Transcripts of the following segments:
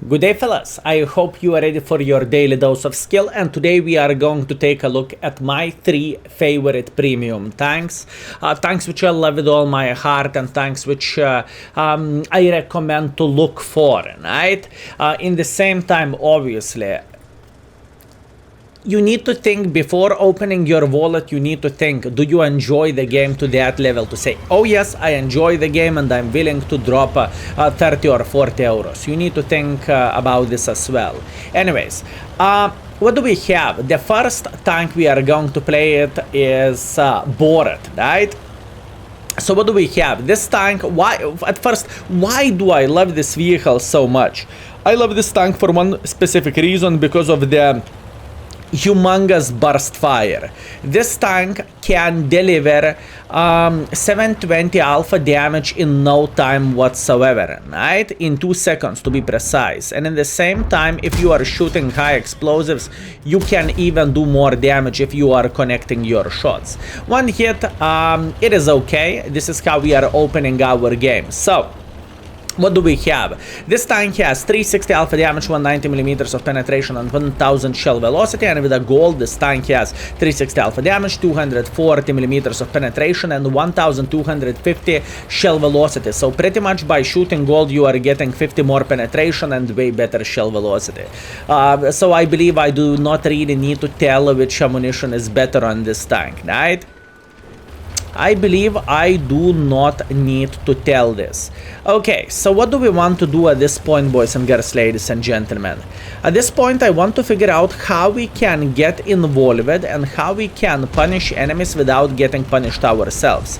Good day, fellas. I hope you are ready for your daily dose of skill, and today we are going to take a look at my 3 favorite premium tanks. Tanks which I love with all my heart, and tanks which I recommend to look for, right? In the same time, obviously, you need to think before opening your wallet. You need to think, do you enjoy the game to that level to say, oh yes, I enjoy the game and I'm willing to drop 30 or 40 euros. You need to think about this as well. Anyways, what do we have? The first tank we are going to play it is Borat, right? So what do we have? This tank, why do I love this vehicle so much? I love this tank for one specific reason, because of the humongous burst fire. This tank can deliver 720 alpha damage in no time whatsoever, right? In 2 seconds to be precise. And in the same time, if you are shooting high explosives, you can even do more damage if you are connecting your shots. One hit, it is okay. This is how we are opening our game. So what do we have? This tank has 360 alpha damage, 190 millimeters of penetration, and 1000 shell velocity. And with a gold, this tank has 360 alpha damage, 240 millimeters of penetration, and 1250 shell velocity. So pretty much by shooting gold, you are getting 50 more penetration and way better shell velocity. So I believe I do not really need to tell which ammunition is better on this tank, right? I believe I do not need to tell this. Okay, so what do we want to do at this point, boys and girls, ladies and gentlemen? At this point, I want to figure out how we can get involved and how we can punish enemies without getting punished ourselves.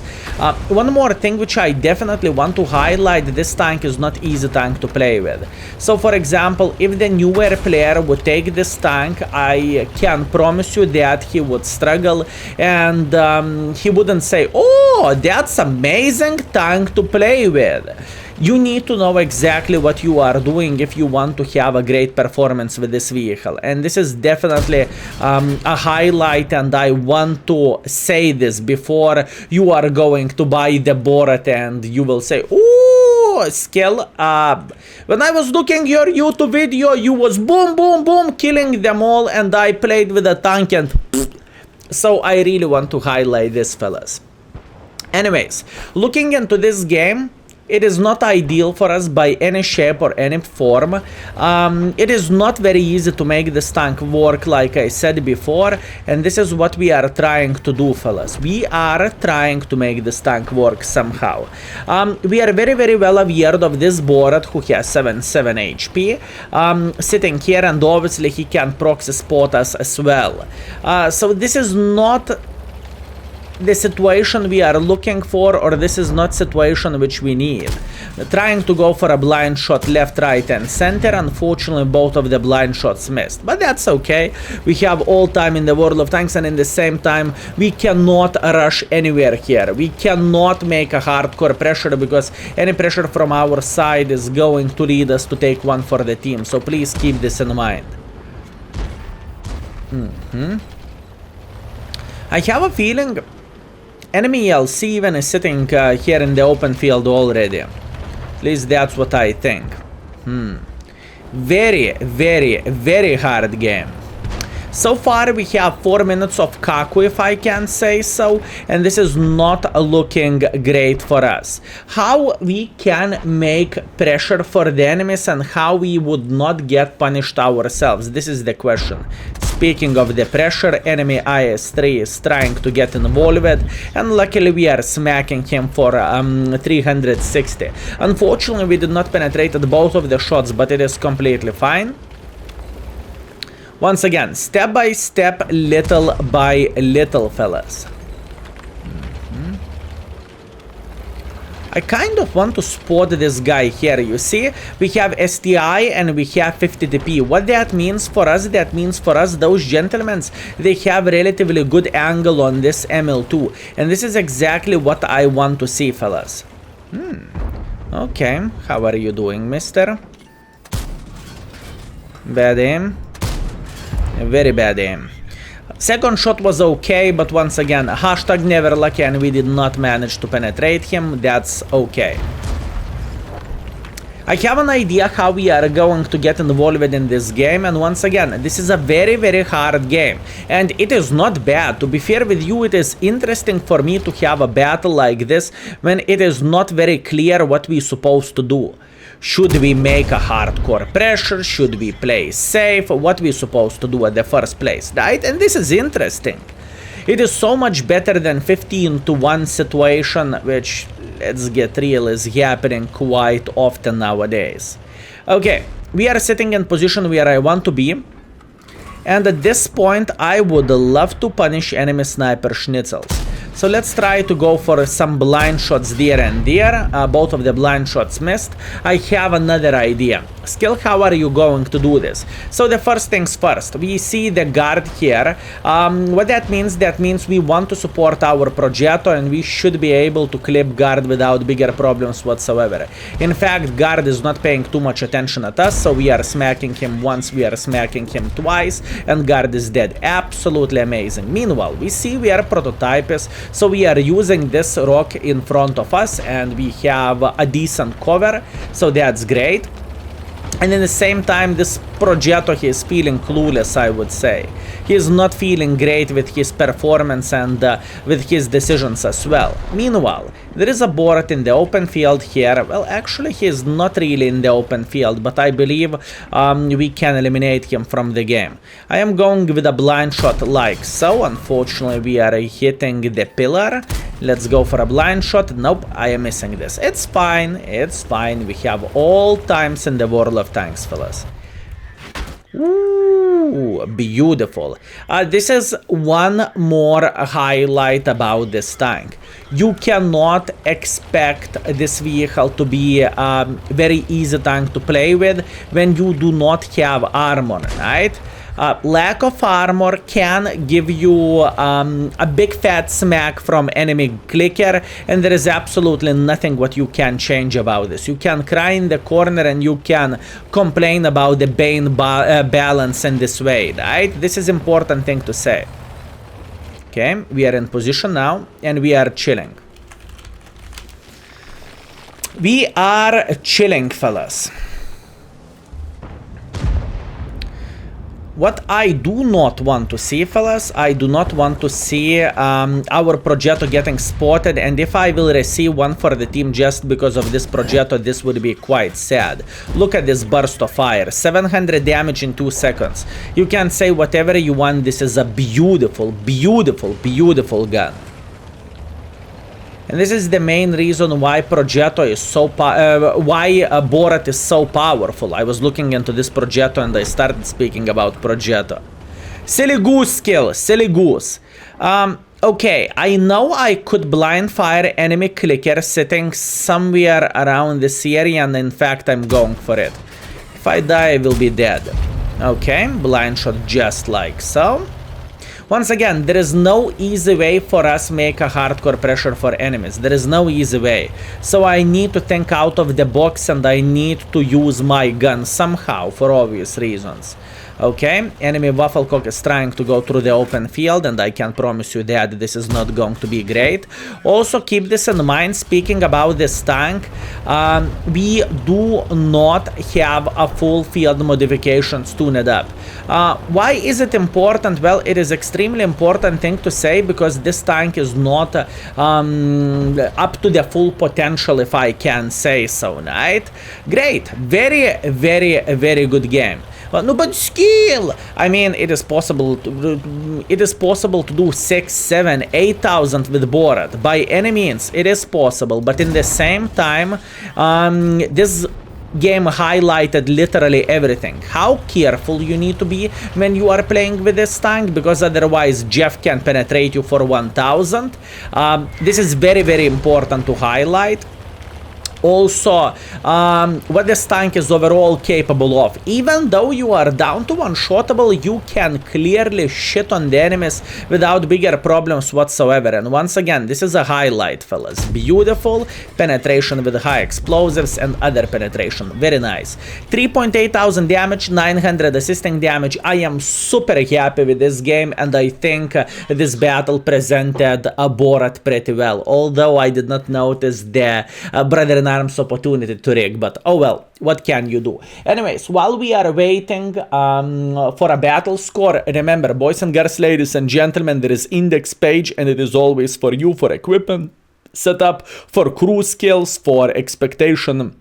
One more thing which I definitely want to highlight: this tank is not easy tank to play with. So for example, if the newer player would take this tank, I can promise you that he would struggle, and he wouldn't say, oh, that's amazing tank to play with. You need to know exactly what you are doing if you want to have a great performance with this vehicle. And this is definitely a highlight, and I want to say this before you are going to buy the Borat and you will say, oh, skill. When I was looking your YouTube video, you was boom, boom, boom, killing them all, and I played with a tank and so I really want to highlight this, fellas. Anyways, looking into this game, it is not ideal for us by any shape or any form. It is not very easy to make this tank work, like I said before, and this is what we are trying to do, fellas. We are trying to make this tank work somehow. We are very, very well aware of this Borat, who has 77 HP, sitting here, and obviously he can proxy spot us as well. So this is not the situation we are looking for, or this is not situation which we need. Trying to go for a blind shot left, right and center. Unfortunately, both of the blind shots missed, but that's okay. We have all time in the world of tanks, and in the same time we cannot rush anywhere here. We cannot make a hardcore pressure, because any pressure from our side is going to lead us to take one for the team. So please keep this in mind. I have a feeling enemy LC even is sitting here in the open field already. At least that's what I think. Very, very, very hard game. So far we have 4 minutes of Kaku, if I can say so, and this is not looking great for us. How we can make pressure for the enemies and how we would not get punished ourselves, this is the question. Speaking of the pressure, enemy IS-3 is trying to get involved, and luckily we are smacking him for 360. Unfortunately, we did not penetrate both of the shots, but it is completely fine. Once again, step by step, little by little, fellas. I kind of want to spot this guy here. You see, we have STI and we have 50 DP. What that means for us? That means for us, those gentlemen, they have relatively good angle on this ML2. And this is exactly what I want to see, fellas. Okay, how are you doing, mister? Bad aim. Very bad aim. Second shot was okay, but once again, hashtag never lucky, and we did not manage to penetrate him. That's okay. I have an idea how we are going to get involved in this game, and once again, this is a very, very hard game, and it is not bad. To be fair with you, it is interesting for me to have a battle like this when it is not very clear what we're supposed to do. Should we make a hardcore pressure? Should we play safe? What we're supposed to do at the first place, right? And this is interesting. It is so much better than 15-to-1 situation, which, let's get real, is happening quite often nowadays. Okay, we are sitting in position where I want to be. And at this point, I would love to punish enemy sniper schnitzels. So let's try to go for some blind shots there and there. Both of the blind shots missed. I have another idea. Skill, how are you going to do this? So the first things first, we see the guard here. What that means we want to support our Progetto, and we should be able to clip guard without bigger problems whatsoever. In fact, guard is not paying too much attention at us, so we are smacking him once, we are smacking him twice, and guard is dead. Absolutely amazing. Meanwhile, we see we are prototypes, so we are using this rock in front of us, and we have a decent cover, so that's great. And in the same time, this Progetto, he is feeling clueless, I would say. He is not feeling great with his performance and with his decisions as well. Meanwhile, there is a board in the open field here. Well, actually, he is not really in the open field, but I believe we can eliminate him from the game. I am going with a blind shot like so. Unfortunately, we are hitting the pillar. Let's go for a blind shot. Nope, I am missing this. It's fine, it's fine. We have all times in the world of tanks, fellas. Ooh, beautiful. This is one more highlight about this tank. You cannot expect this vehicle to be a very easy tank to play with when you do not have armor, right? Lack of armor can give you a big fat smack from enemy clicker, and there is absolutely nothing what you can change about this. You can cry in the corner and you can complain about the bane balance in this way, right? This is important thing to say. Okay, we are in position now and we are chilling. We are chilling, fellas. What I do not want to see, fellas, I do not want to see our Progetto getting spotted, and if I will receive one for the team just because of this Progetto, this would be quite sad. Look at this burst of fire, 700 damage in 2 seconds. You can say whatever you want, this is a beautiful, beautiful, beautiful gun. And this is the main reason why Progetto is so why Borat is so powerful. I was looking into this Progetto and I started speaking about Progetto. Silly goose skill, silly goose. Okay, I know I could blind fire enemy clicker sitting somewhere around this area, and in fact I'm going for it. If I die, I will be dead. Okay, blind shot just like so. Once again, there is no easy way for us make a hardcore pressure for enemies. There is no easy way. So I need to think out of the box and I need to use my gun somehow for obvious reasons. Okay, enemy Wafflecock is trying to go through the open field, and I can promise you that this is not going to be great. Also keep this in mind, speaking about this tank, we do not have a full field modifications tuned up. Why is it important? Well, it is extremely important thing to say, because this tank is not up to the full potential, if I can say so, right? Great, very, very, very good game. No, but skill! I mean, it is possible to do 6, 7, 8,000 with Borat. By any means, it is possible. But in the same time, this game highlighted literally everything. How careful you need to be when you are playing with this tank, because otherwise Jeff can penetrate you for 1,000. This is very, very important to highlight. Also, what this tank is overall capable of. Even though you are down to one-shottable, you can clearly shit on the enemies without bigger problems whatsoever. And once again, this is a highlight, fellas. Beautiful penetration with high explosives and other penetration. Very nice. 3.8 thousand damage, 900 assisting damage. I am super happy with this game, and I think this battle presented Borat pretty well. Although I did not notice the brother arms opportunity to rig, but oh well, what can you do? Anyways, while we are waiting for a battle score, remember, boys and girls, ladies and gentlemen, there is index page, and it is always for you, for equipment setup, for crew skills, for expectations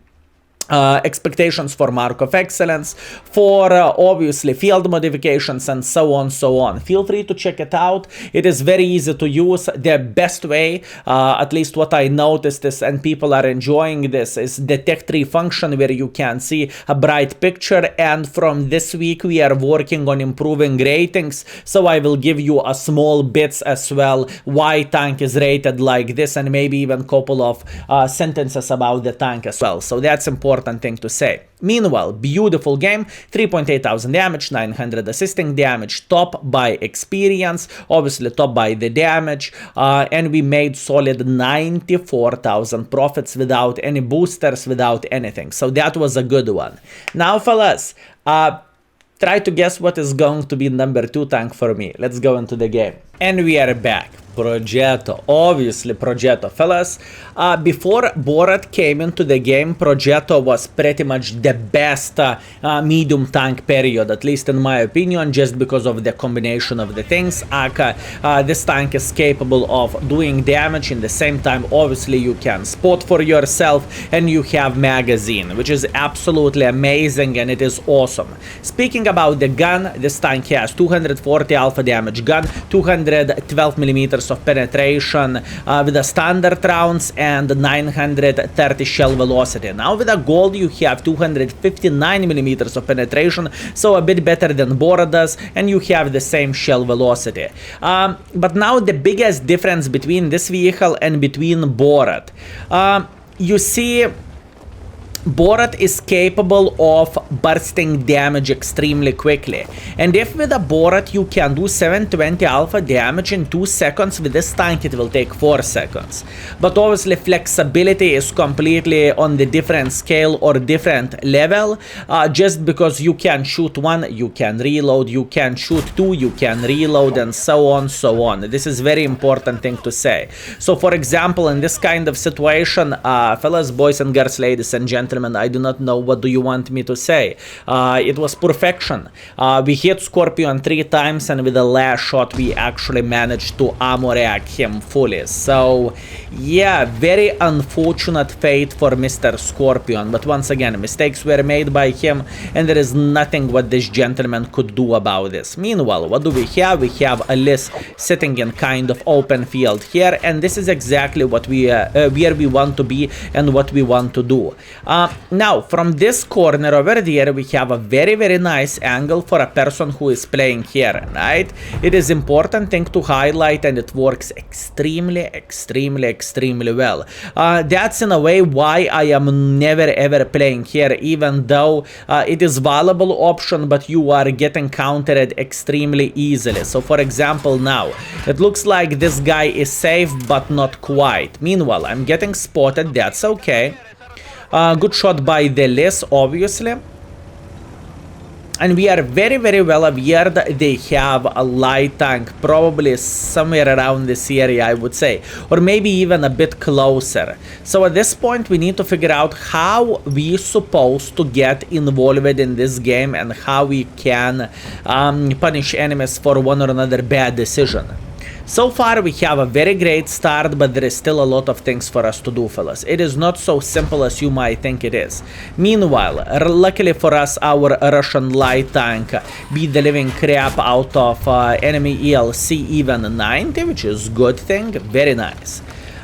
for mark of excellence, for obviously field modifications, and so on. Feel free to check it out. It is very easy to use. The best way, at least what I noticed is, and people are enjoying this, is the tech tree function, where you can see a bright picture. And from this week we are working on improving ratings, so I will give you a small bits as well why tank is rated like this, and maybe even a couple of sentences about the tank as well. So that's important thing to say. Meanwhile, beautiful game, 3,800 damage, 900 assisting damage, top by experience, obviously top by the damage, and we made solid 94,000 profits without any boosters, without anything. So that was a good one. Now, fellas, try to guess what is going to be number 2 tank for me. Let's go into the game. And we are back. Progetto, obviously Progetto. Fellas, before Borat came into the game, Progetto was pretty much the best medium tank period, at least in my opinion, just because of the combination of the things. This tank is capable of doing damage, in the same time obviously you can spot for yourself, and you have magazine, which is absolutely amazing, and it is awesome. Speaking about the gun, this tank has 240 alpha damage gun, 212 millimeters of penetration with the standard rounds, and 930 shell velocity. Now with the gold you have 259 millimeters of penetration, so a bit better than Borat does, and you have the same shell velocity. But now the biggest difference between this vehicle and between Borat, you see, Borat is capable of bursting damage extremely quickly, and if with a Borat you can do 720 alpha damage in 2 seconds, with this tank it will take 4 seconds. But obviously flexibility is completely on the different scale or different level, just because you can shoot 1, you can reload, you can shoot 2, you can reload, and so on. This is very important thing to say. So for example, in this kind of situation, fellas, boys and girls, ladies and gentlemen, I do not know what do you want me to say. It was perfection. We hit Scorpion 3 times, and with the last shot we actually managed to ammo rack him fully. So yeah, very unfortunate fate for Mr. Scorpion, but once again, mistakes were made by him, and there is nothing what this gentleman could do about this. Meanwhile, what do we have? We have Alice sitting in kind of open field here, and this is exactly what we where we want to be and what we want to do. Now, from this corner over there, we have a very, very nice angle for a person who is playing here, right? It is important thing to highlight, and it works extremely well. That's in a way why I am never ever playing here, even though it is valuable option, but you are getting countered extremely easily. So for example, now, it looks like this guy is safe, but not quite. Meanwhile, I'm getting spotted, that's okay. Good shot by the Liz, obviously. And we are very, very well aware that they have a light tank, probably somewhere around this area, I would say, or maybe even a bit closer. So at this point, we need to figure out how we supposed to get involved in this game, and how we can punish enemies for one or another bad decision. So far we have a very great start, but there is still a lot of things for us to do, fellas. It is not so simple as you might think it is. Meanwhile, luckily for us, our Russian light tank beat the living crap out of enemy ELC even 90, which is good thing, very nice.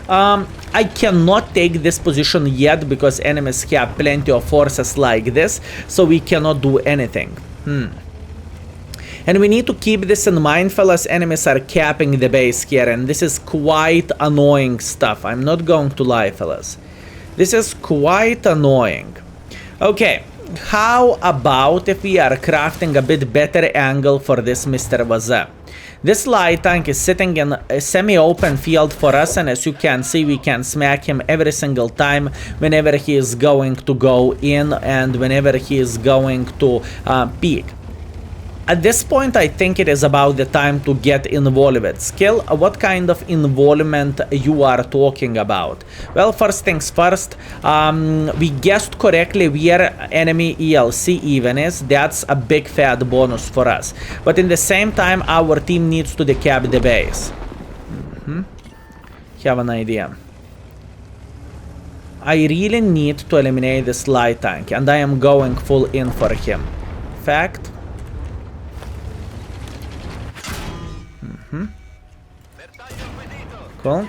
I cannot take this position yet because enemies have plenty of forces like this, so we cannot do anything. And we need to keep this in mind, fellas. Enemies are capping the base here, and this is quite annoying stuff. I'm not going to lie, fellas. This is quite annoying. Okay, how about if we are crafting a bit better angle for this Mr. Vaza? This light tank is sitting in a semi-open field for us, and as you can see, we can smack him every single time whenever he is going to go in and whenever he is going to peek. At this point, I think it is about the time to get involved. Skill, what kind of involvement you are talking about? Well, first things first, we guessed correctly where enemy ELC even is. That's a big fat bonus for us. But in the same time, our team needs to decap the base. Have an idea. I really need to eliminate this light tank, and I am going full in for him. Fact. Cool.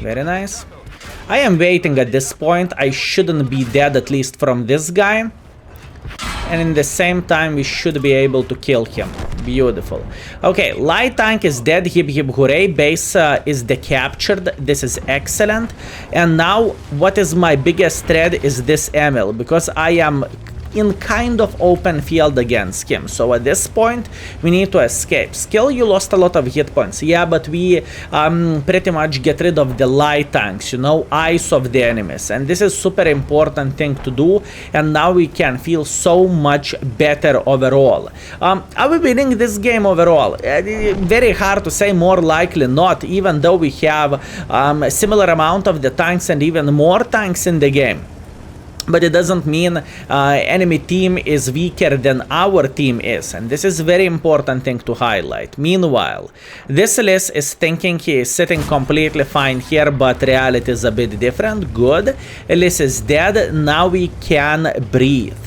Very nice. I am waiting at this point. I shouldn't be dead, at least from this guy. And in the same time, we should be able to kill him. Beautiful. Okay, light tank is dead. Hip hip hooray. Base is decaptured. This is excellent. And now, what is my biggest threat is this Emil, because I am in kind of open field against him. So at this point, we need to escape. Skill, you lost a lot of hit points. Yeah, but we pretty much get rid of the light tanks, you know, eyes of the enemies. And this is super important thing to do. And now we can feel so much better overall. Are we winning this game overall? Very hard to say, more likely not, even though we have a similar amount of the tanks and even more tanks in the game. But it doesn't mean enemy team is weaker than our team is. And this is a very important thing to highlight. Meanwhile, this Liz is thinking he is sitting completely fine here, but reality is a bit different. Good. Liz is dead. Now we can breathe.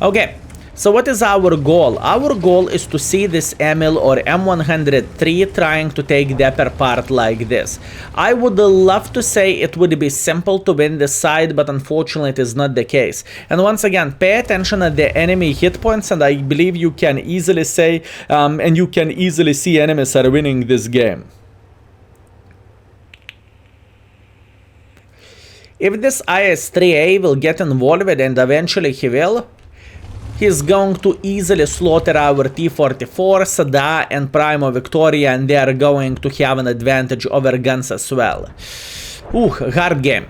Okay. So what is our goal? Our goal is to see this Emil or M103 trying to take the upper part like this. I would love to say it would be simple to win this side, but unfortunately it is not the case. And once again, pay attention at the enemy hit points, and I believe you can easily say, and you can easily see enemies are winning this game. If this IS-3A will get involved, and eventually he will, he's going to easily slaughter our T-44, Sada and Primo Victoria, and they are going to have an advantage over guns as well. Hard game.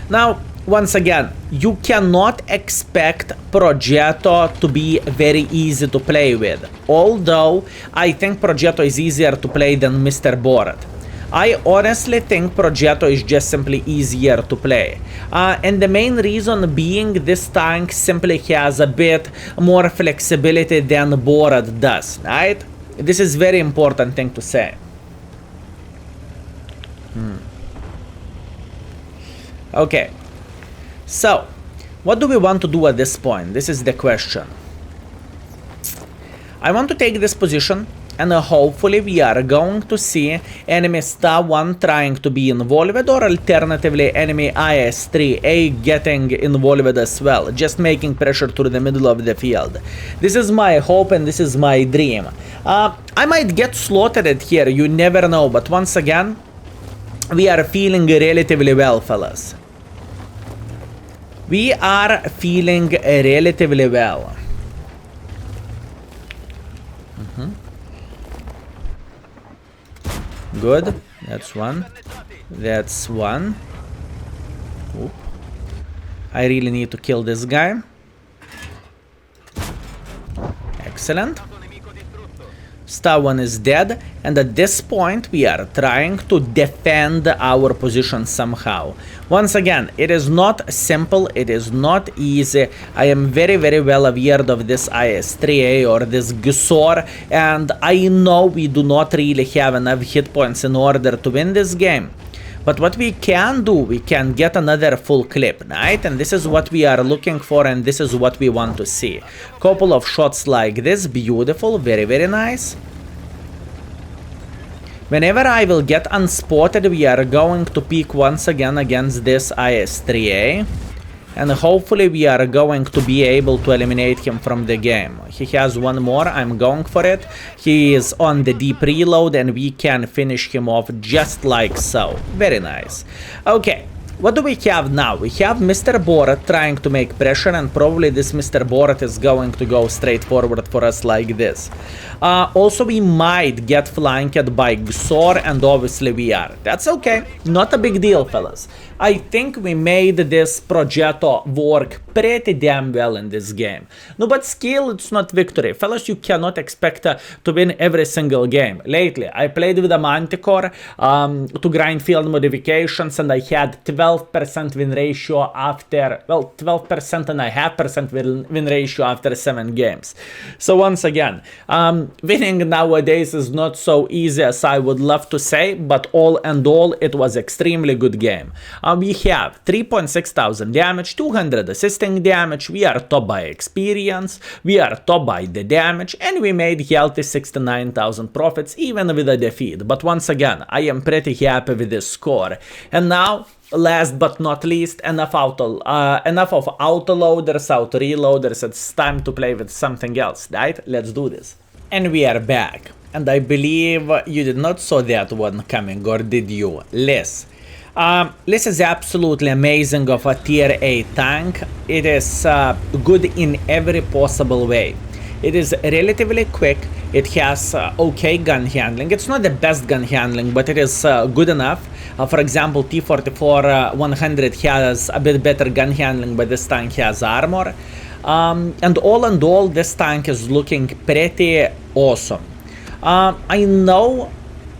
Now, once again, you cannot expect Progetto to be very easy to play with, although I think Progetto is easier to play than Mr. Borat. I honestly think Progetto is just simply easier to play. And the main reason being this tank simply has a bit more flexibility than Borat does, right? This is very important thing to say. Okay. So, what do we want to do at this point? This is the question. I want to take this position, and hopefully we are going to see enemy Star 1 trying to be involved, or alternatively enemy IS-3A getting involved as well, just making pressure through the middle of the field. This is my hope and this is my dream. I might get slaughtered here, you never know, but once again, we are feeling relatively well, fellas. We are feeling relatively well. Good. That's one. That's one. Oop. I really need to kill this guy. Excellent. Star 1 is dead, and at this point we are trying to defend our position somehow. Once again, it is not simple, it is not easy. I am very well aware of this IS-3A or this Gusor, and I know we do not really have enough hit points in order to win this game. But what we can do, we can get another full clip, right? And this is what we are looking for, and this is what we want to see. Couple of shots like this, beautiful, very nice. Whenever I will get unspotted, we are going to peek once again against this IS-3A. And hopefully we are going to be able to eliminate him from the game. He has one more, I'm going for it. He is on the deep reload and we can finish him off just like so. Very nice. Okay, what do we have now? We have Mr. Borat trying to make pressure, and probably this Mr. Borat is going to go straight forward for us like this. Also, we might get flanked by Gusor, and obviously we are. That's okay. Not a big deal, fellas. I think we made this Progetto work pretty damn well in this game. No, but skill, it's not victory. Fellas, you cannot expect to win every single game. Lately, I played with a Manticore to grind field modifications, and I had 12% win ratio after, well, 12.5% win ratio after 7 games. So once again, winning nowadays is not so easy as I would love to say, but all and all, it was extremely good game. We have 3.6 thousand damage, 200 assisting damage, we are top by experience, we are top by the damage, and we made healthy 69,000 profits even with a defeat. But once again, I am pretty happy with this score. And now, last but not least, enough of auto-loaders, auto-reloaders, it's time to play with something else, right? Let's do this. And we are back. And I believe you did not saw that one coming, or did you? Liz. This is absolutely amazing of a tier 8 tank. It is good in every possible way. It is relatively quick, it has okay gun handling. It's not the best gun handling, but it is good enough. For example, T-44 100 has a bit better gun handling, but this tank has armor. And all in all, this tank is looking pretty awesome. I know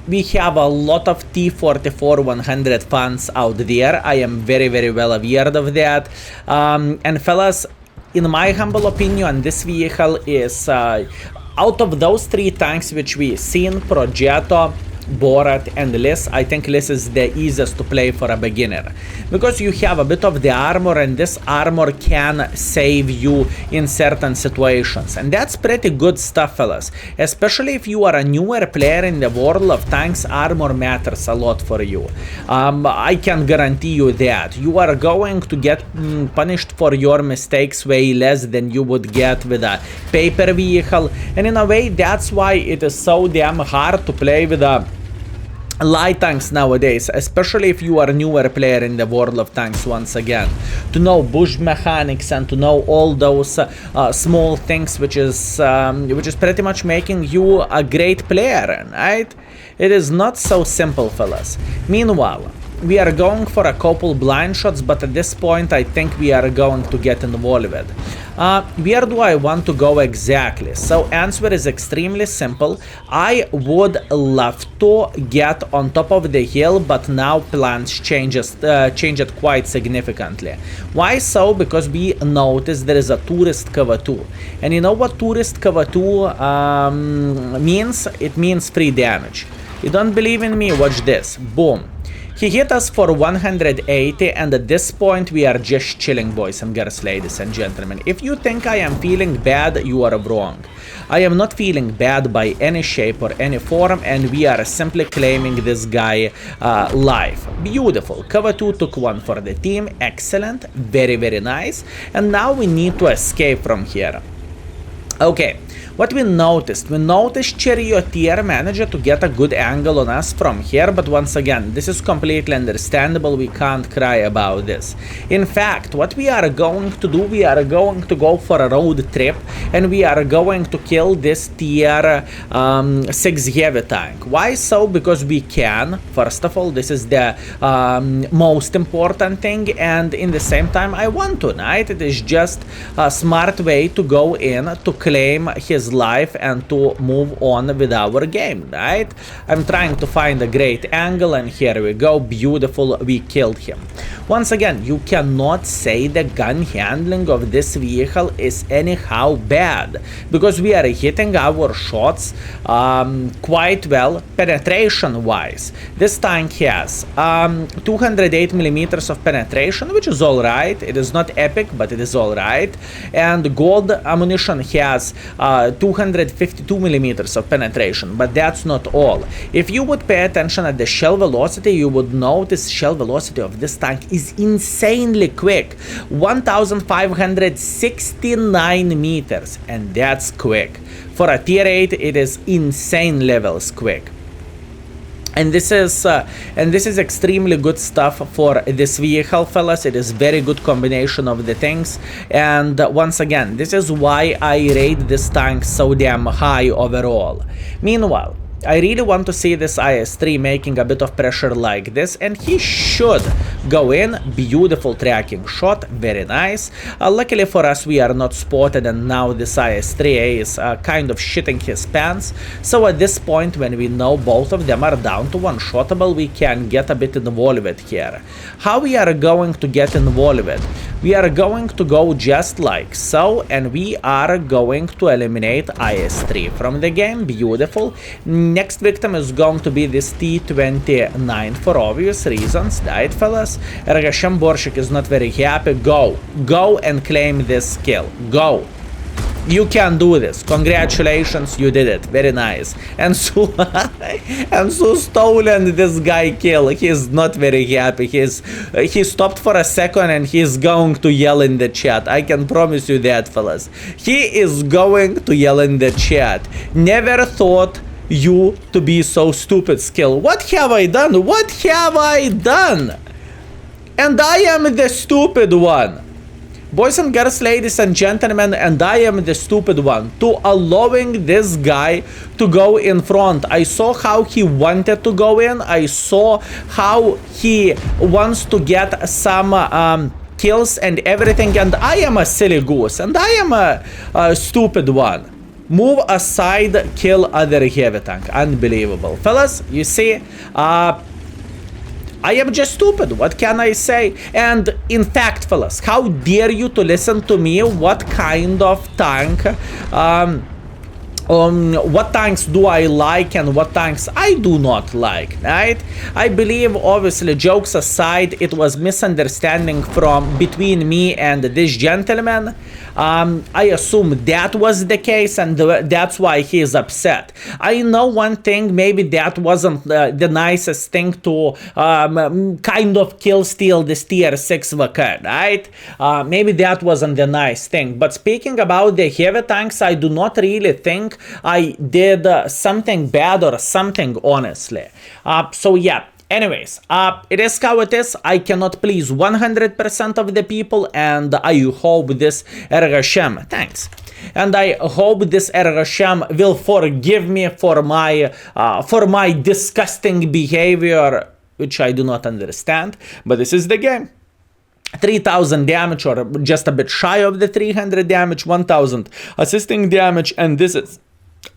we have a lot of T-44 100 fans out there. I am very, very well aware of that. And fellas, in my humble opinion, this vehicle is, out of those 3 tanks which we seen, Progetto, Borat and Liz, I think Liz is the easiest to play for a beginner, because you have a bit of the armor, and this armor can save you in certain situations, and that's pretty good stuff, fellas. Especially if you are a newer player in the world of tanks, armor matters a lot for you. I can guarantee you that you are going to get punished for your mistakes way less than you would get with a paper vehicle, and in a way that's why it is so damn hard to play with a light tanks nowadays, especially if you are a newer player in the world of tanks. Once again, to know bush mechanics and to know all those small things which is pretty much making you a great player, right? It is not so simple, fellas. Meanwhile, we are going for a couple blind shots, but at this point I think we are going to get involved. Where do I want to go exactly? So answer is extremely simple. I would love to get on top of the hill, but now plans change it quite significantly. Why so? Because we noticed there is a tourist cover 2. And you know what tourist cover 2 means? It means free damage. You don't believe in me? Watch this. Boom. He hit us for 180, and at this point we are just chilling, boys and girls, ladies and gentlemen. If you think I am feeling bad, you are wrong. I am not feeling bad by any shape or any form, and we are simply claiming this guy life. Beautiful. Cover 2 took one for the team. Excellent. Very, very nice. And now we need to escape from here. Okay. What we noticed Charioteer managed to get a good angle on us from here, but once again, this is completely understandable, we can't cry about this. In fact, what we are going to do, we are going to go for a road trip, and we are going to kill this tier 6 heavy tank. Why so? Because we can. First of all, this is the most important thing, and in the same time, I want to, right? It is just a smart way to go in, to claim his life and to move on with our game, right? I'm trying to find a great angle, and here we go. Beautiful, we killed him. Once again, you cannot say the gun handling of this vehicle is anyhow bad, because we are hitting our shots quite well penetration wise. This tank has 208 millimeters of penetration, which is alright. It is not epic, but it is alright. And gold ammunition has 252 millimeters of penetration, but that's not all. If you would pay attention at the shell velocity, you would notice shell velocity of this tank is insanely quick. 1569 meters, and that's quick. For a tier 8, it is insane levels quick. And this is extremely good stuff for this vehicle, fellas. It is very good combination of the things. And once again, this is why I rate this tank so damn high overall. Meanwhile, I really want to see this IS-3 making a bit of pressure like this, and he should go in. Beautiful tracking shot, very nice. Luckily for us, we are not spotted, and now this IS-3A is kind of shitting his pants. So at this point, when we know both of them are down to one-shottable, we can get a bit involved here. How we are going to get involved? We are going to go just like so, and we are going to eliminate IS-3 from the game. Beautiful. Next victim is going to be this T-29 for obvious reasons, right, fellas? Ergashem Borshik is not very happy. Go and claim this kill. Go. You can do this. Congratulations, you did it. Very nice. And so stolen this guy kill. He's not very happy. He stopped for a second and he's going to yell in the chat. I can promise you that, fellas. He is going to yell in the chat. Never thought you to be so stupid, Skill. What have I done? What have I done? And I am the stupid one. Boys and girls, ladies and gentlemen, and I am the stupid one to allowing this guy to go in front. I saw how he wanted to go in. I saw how he wants to get some kills and everything, and I am a silly goose, and I am a stupid one. Move aside, kill other heavy tank. Unbelievable. Fellas, you see, I am just stupid, what can I say? And in fact, fellas, how dare you to listen to me? What kind of tank, what tanks do I like and what tanks I do not like, right? I believe, obviously, jokes aside, it was misunderstanding between me and this gentleman. I assume that was the case, and that's why he is upset. I know one thing, maybe that wasn't the nicest thing to kind of kill steal this tier 6 VK, right? Maybe that wasn't the nice thing. But speaking about the heavy tanks, I do not really think I did something bad or something, honestly. So yeah. Anyways, it is how it is. I cannot please 100% of the people, and I hope this Ergashem, thanks. And I hope this Ergashem will forgive me for my disgusting behavior, which I do not understand, but this is the game. 3000 damage, or just a bit shy of the 300 damage, 1000 assisting damage, and this is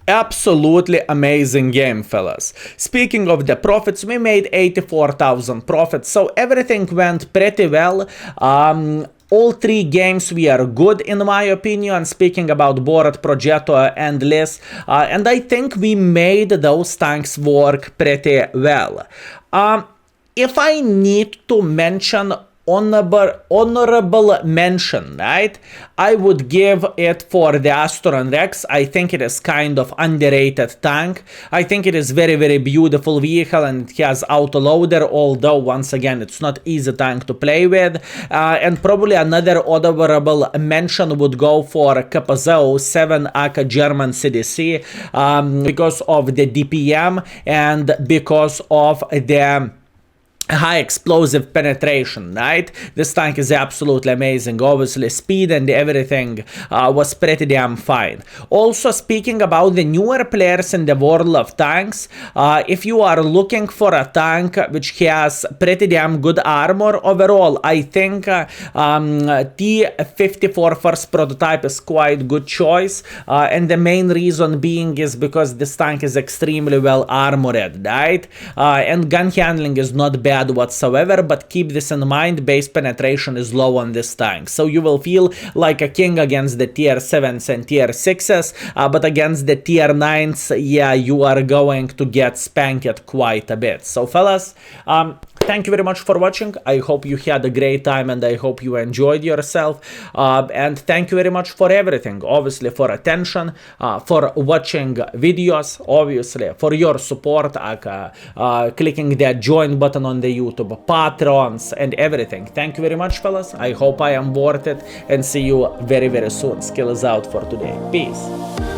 absolutely amazing game, fellas. Speaking of the profits, we made 84,000 profits, so everything went pretty well. All three games we are good, in my opinion, speaking about Borat, Progetto and Liz, and I think we made those tanks work pretty well. If I need to mention honorable mention, right, I would give it for the Aston Rex. I think it is kind of underrated tank. I think it is very, very beautiful vehicle, and it has autoloader, although once again it's not easy tank to play with. And probably another honorable mention would go for KPZ 07 AK German CDC, because of the DPM and because of the high explosive penetration, right? This tank is absolutely amazing. Obviously, speed and everything was pretty damn fine. Also, speaking about the newer players in the world of tanks, if you are looking for a tank which has pretty damn good armor overall, I think T-54 first prototype is quite good choice, and the main reason being is because this tank is extremely well armored, right? And gun handling is not bad whatsoever, but keep this in mind, base penetration is low on this tank, so you will feel like a king against the tier 7s and tier 6s, but against the tier 9s, yeah, you are going to get spanked quite a bit. So fellas, thank you very much for watching. I hope you had a great time, and I hope you enjoyed yourself, and thank you very much for everything, obviously for attention, for watching videos, obviously for your support, clicking that join button on the YouTube, patrons and everything. Thank you very much, fellas. I hope I am worth it, and see you very, very soon. Skill is out for today. Peace.